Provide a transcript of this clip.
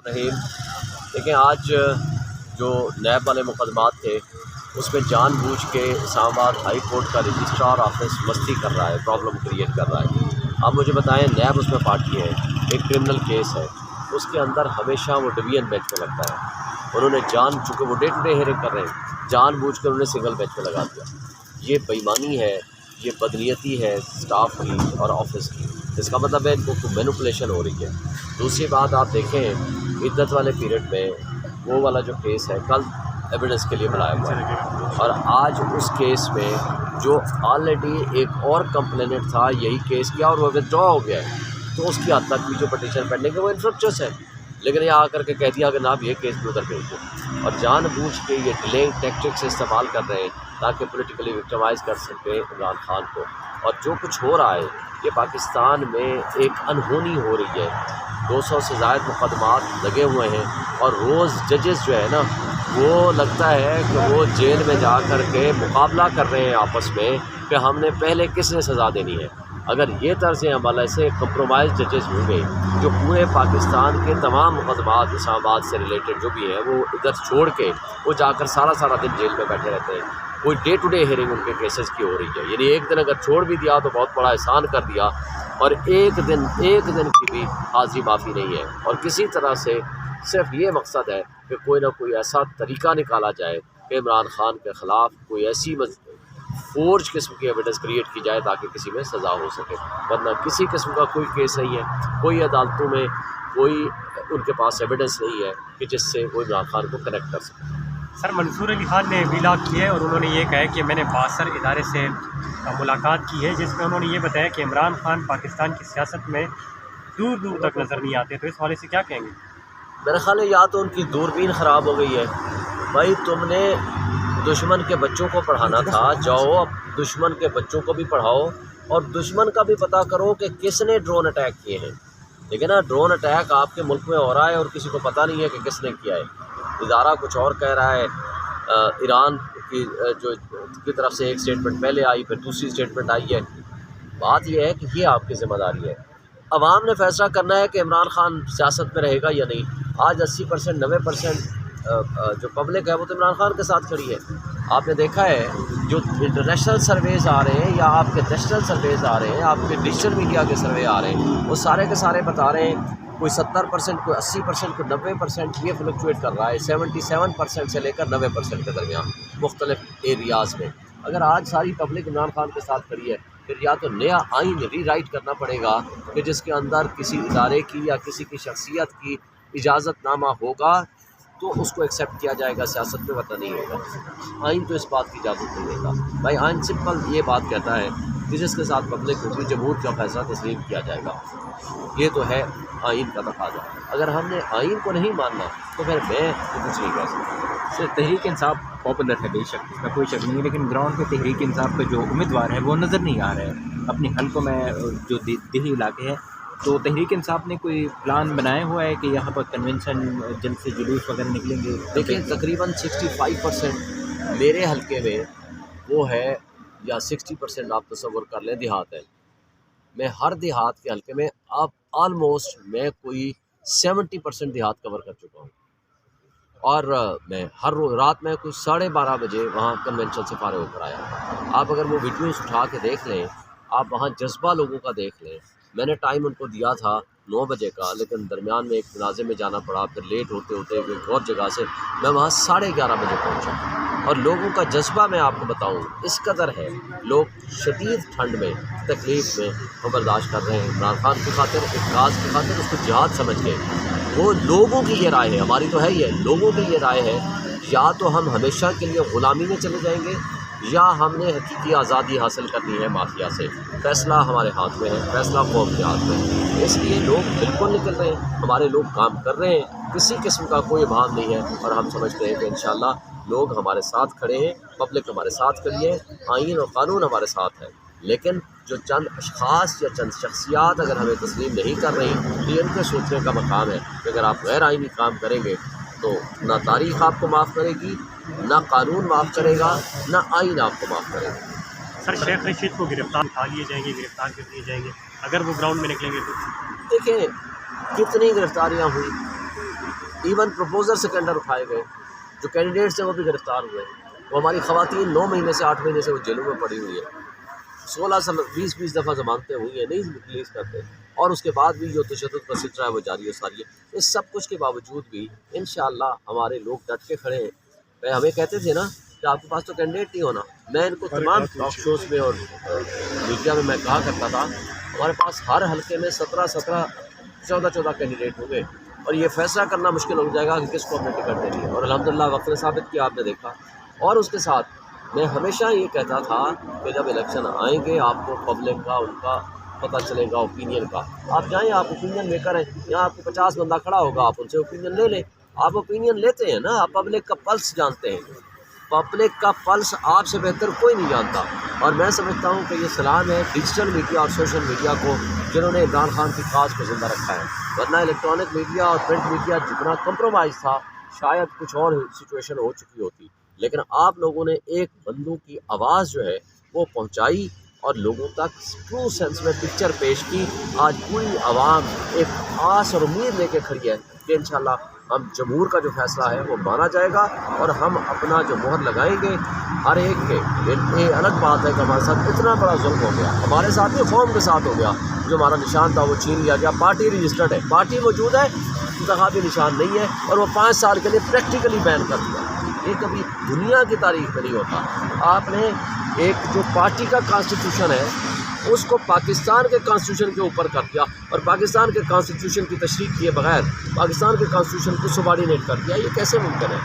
रहीम। लेकिन आज जो नैब वाले मुकदमात थे उसमें जानबूझ के इस्लामाबाद हाई कोर्ट का रजिस्ट्रार ऑफिस मस्ती कर रहा है, प्रॉब्लम क्रिएट कर रहा है। आप मुझे बताएं, नैब उसमें पार्टी है, एक क्रिमिनल केस है, उसके अंदर हमेशा वो डिवीजन बेंच में लगता है। उन्होंने चूँकि वो डे टू डे हियरिंग कर रहे हैं, जानबूझ कर उन्होंने सिंगल बेंच में लगा दिया। ये बेईमानी है, ये बदनीयती है स्टाफ की और ऑफिस की। इसका मतलब है इनको मैनिपुलेशन हो रही है। दूसरी बात आप देखें, इद्दत वाले पीरियड में वो वाला जो केस है कल एविडेंस के लिए बुलाया हुआ है, और आज उस केस में जो ऑलरेडी एक और कंप्लेनेंट था यही केस किया और वो विथड्रॉ हो गया है, तो उसकी हद तक भी जो पटिशन पेंडिंग है वो इन्फ्रक्चर्स है। लेकिन यहाँ आकर के कह दिया कि ना ये केस भी उधर भेज दो, और जानबूझ के ये डिलेइंग टैक्टिक्स इस्तेमाल कर रहे हैं ताकि पोलिटिकली विक्टिमाइज़ कर सके इमरान खान को। और जो कुछ हो रहा है ये पाकिस्तान में एक अनहोनी हो रही है। 200 से ज़ायद मुकदमात लगे हुए हैं और रोज़ जजेस जो है ना, वो लगता है कि वो जेल में जा कर के मुकाबला कर रहे हैं आपस में कि हमने पहले किसने सज़ा देनी है। अगर ये तर्ज़ अमल ऐसे कंप्रोमाइज़ जजेस होंगे जो पूरे पाकिस्तान के तमाम मुकदमात इस्लामाबाद से रिलेटेड जो भी हैं वो इधर छोड़ के वो जाकर सारा दिन जेल में बैठे रहते हैं, कोई डे टू डे हियरिंग उनके केसेस की हो रही है। यानी एक दिन अगर छोड़ भी दिया तो बहुत बड़ा एहसान कर दिया, और एक दिन की भी हाज़िरी माफ़ी नहीं है। और किसी तरह से सिर्फ ये मकसद है कि कोई ना कोई ऐसा तरीका निकाला जाए कि इमरान खान के ख़िलाफ़ कोई ऐसी फोर्ज किस्म की एविडेंस क्रिएट की जाए ताकि किसी में सज़ा हो सके। वरना किसी किस्म का कोई केस नहीं है, कोई अदालतों में कोई उनके पास एविडेंस नहीं है कि जिससे वो इमरान खान को कनेक्ट कर सके। सर, मंसूर अली खान ने व्लॉग किया है और उन्होंने ये कहा है कि मैंने बासर इदारे से मुलाकात की है, जिसमें उन्होंने ये बताया कि इमरान खान पाकिस्तान की सियासत में दूर दूर तक नज़र नहीं आते। तो इस हवाले से क्या कहेंगे? मेरा ख्याल है या तो उनकी दूरबीन ख़राब हो गई है। भाई, तुमने दुश्मन के बच्चों को पढ़ाना था, जाओ अब दुश्मन के बच्चों को भी पढ़ाओ और दुश्मन का भी पता करो कि किसने ड्रोन अटैक किए हैं। लेकिन ना, ड्रोन अटैक आपके मुल्क में हो रहा है और किसी को पता नहीं है कि किसने किया है। इदारा कुछ और कह रहा है। ईरान की तरफ से एक स्टेटमेंट पहले आई, फिर दूसरी स्टेटमेंट आई है। बात यह है कि ये आपकी ज़िम्मेदारी है। अवाम ने फैसला करना है कि इमरान खान सियासत में रहेगा या नहीं। आज 80% 90% जो पब्लिक है वो तो इमरान खान के साथ खड़ी है। आपने देखा है जो इंटरनेशनल सर्वेज़ आ रहे हैं या आपके नेशनल सर्वेज़ आ रहे हैं, आपके डिजिटल मीडिया के सर्वे आ रहे हैं, वो सारे के सारे बता रहे हैं कोई 70%, कोई 80%, कोई 90% ये फ्लक्चुएट कर रहा है 77% से लेकर 90% के दरमियान मुख्तलिफ एरियाज़ में। अगर आज सारी पब्लिक इमरान खान के साथ खड़ी है, फिर या तो नया आइन रीराइट करना पड़ेगा कि जिसके अंदर किसी इदारे की या किसी की शख्सियत की इजाज़तनामा होगा तो उसको एक्सेप्ट किया जाएगा सियासत में, वरना नहीं होगा। आइन तो इस बात की इजाज़त नहीं देगा। भाई, आइन सिंपल ये बात कहता है कि जिसके साथ पब्लिक होगी जमहूर का फैसला तस्लीम किया जाएगा। ये तो है आइन का तकाज़ा। अगर हमने आइन को नहीं मानना तो फिर मैं तो कुछ नहीं कह सकता। सर, तहरीक इंसाफ पॉपुलर है बेशक, इसका कोई शक नहीं है, लेकिन ग्राउंड पे तहरीक इंसाफ का जो उम्मीदवार है वो नज़र नहीं आ रहा है। अपने हल्कों में जो देही इलाके हैं, तो तहरीक इंसाफ ने कोई प्लान बनाया हुआ है कि यहाँ पर कन्वेंशन जल्द से जुलूस वगैरह निकलेंगे? देखिए, तकरीबन 65% मेरे हल्के में वो है, या 60% आप तसव्वुर कर लें देहात है। मैं हर देहात के हल्के में अब ऑलमोस्ट मैं कोई 70% देहात कवर कर चुका हूँ, और मैं हर रोज़ रात में कुछ 12:30 बजे वहाँ कन्वेंशन से फारिग होकर आया। आप अगर वो वीडियोस उठा के देख लें, आप वहाँ जज्बा लोगों का देख लें। मैंने टाइम उनको दिया था 9 बजे का, लेकिन दरमियान में एक जनाजे में जाना पड़ा, फिर लेट होते होते एक और जगह से मैं वहाँ 11:30 बजे पहुँचा। और लोगों का जज्बा मैं आपको बताऊँ इस कदर है, लोग शदीद ठंड में तकलीफ़ में वो बर्दाश्त कर रहे हैं इमरान खान की खातिर, इक़्तिदार की खातिर, उसको जिहाद समझ के। वो लोगों की ये राय है, हमारी तो है ही है, लोगों की ये राय है, या तो हम हमेशा के लिए ग़ुलामी में चले जाएंगे या हमने हकीकी आज़ादी हासिल करनी है माफिया से। फ़ैसला हमारे हाथ में है, फ़ैसला कौम के हाथ में है। इसलिए लोग बिल्कुल निकल रहे हैं, हमारे लोग काम कर रहे हैं, किसी किस्म का कोई भाव नहीं है, और हम समझते हैं कि इंशाअल्लाह लोग हमारे साथ खड़े हैं, पब्लिक हमारे साथ खड़ी है, आइन और कानून हमारे साथ है। लेकिन जो चंद अशख़ास या चंद शख्सियात अगर हमें तस्लीम नहीं कर रही, तो ये उनके सोचने का मकाम है कि अगर आप गैर आइनी काम करेंगे तो ना तारीख़ आपको माफ़ करेगी, ना कानून माफ़ करेगा, ना आइन आपको माफ़ करेगा। सर, शेख रशीद को गिरफ्तार उठा लिए जाएंगे, गिरफ्तार कर लिए जाएंगे अगर वो ग्राउंड में निकलेंगे तो? देखें, कितनी गिरफ्तारियाँ हुई, ایون پروپوزر سے ٹینڈر اٹھائے گئے، جو کینڈیڈیٹس ہیں وہ بھی گرفتار ہوئے، وہ ہماری خواتین 9 مہینے سے 8 مہینے سے وہ جیلوں میں پڑی ہوئی ہے، 16 دفعہ ضمانتیں ہوئی ہیں، نہیں ریلیز کرتے، اور اس کے بعد بھی جو تشدد کا سلسلہ ہے وہ جاری و ساری ہے۔ اس سب کچھ کے باوجود بھی انشاءاللہ ہمارے لوگ ڈٹ کے کھڑے ہیں۔ ہمیں کہتے تھے نا کہ آپ کے پاس تو کینڈیڈیٹ نہیں ہونا، میں ان کو تمام ٹاک شوز میں اور میڈیا میں کہا کرتا تھا ہمارے پاس ہر حلقے میں 14 کینڈیڈیٹ ہوں گے، اور یہ فیصلہ کرنا مشکل ہو جائے گا کہ کس کو ہم نے ٹکٹ دینی ہے، اور الحمدللہ وقت نے ثابت کیا، آپ نے دیکھا۔ اور اس کے ساتھ میں ہمیشہ یہ کہتا تھا کہ جب الیکشن آئیں گے آپ کو پبلک کا ان کا پتہ چلے گا، اوپینین کا۔ آپ جائیں، آپ اوپینین میکر ہیں، یہاں آپ کو 50 بندہ کھڑا ہوگا، آپ ان سے اوپینین لے لیں۔ آپ اوپینین لیتے ہیں نا، آپ پبلک کا پلس جانتے ہیں، پبلک کا پلس آپ سے بہتر کوئی نہیں جانتا۔ اور میں سمجھتا ہوں کہ یہ سلام ہے ڈیجیٹل میڈیا اور سوشل میڈیا کو، جنہوں نے عمران خان کی کاز کو زندہ رکھا ہے، ورنہ الیکٹرانک میڈیا اور پرنٹ میڈیا جتنا کمپرومائز تھا شاید کچھ اور سچویشن ہو چکی ہوتی، لیکن آپ لوگوں نے ایک بندوں کی آواز جو ہے وہ پہنچائی اور لوگوں تک ٹرو سینس میں پکچر پیش کی۔ آج پوری عوام ایک آس اور امید لے کے کھڑی ہے کہ انشاءاللہ ہم جمہور کا جو فیصلہ ہے وہ مانا جائے گا، اور ہم اپنا جو مہر لگائیں گے ہر ایک کے۔ یہ الگ بات ہے کہ ہمارے ساتھ اتنا بڑا ظلم ہو گیا، ہمارے ساتھ نہیں قوم کے ساتھ ہو گیا، جو ہمارا نشان تھا وہ چھین لیا گیا۔ پارٹی رجسٹرڈ ہے، پارٹی موجود ہے، انتخابی نشان نہیں ہے، اور وہ 5 سال کے لیے پریکٹیکلی بین کر دیا۔ یہ کبھی دنیا کی تاریخ میں نہیں ہوتا۔ آپ نے ایک جو پارٹی کا کانسٹیٹیوشن ہے اس کو پاکستان کے کانسٹیٹیوشن کے اوپر کر دیا، اور پاکستان کے کانسٹیٹیوشن کی تشریح کیے بغیر پاکستان کے کانسٹیٹیوشن کو سبارڈینیٹ کر دیا۔ یہ کیسے ممکن ہے؟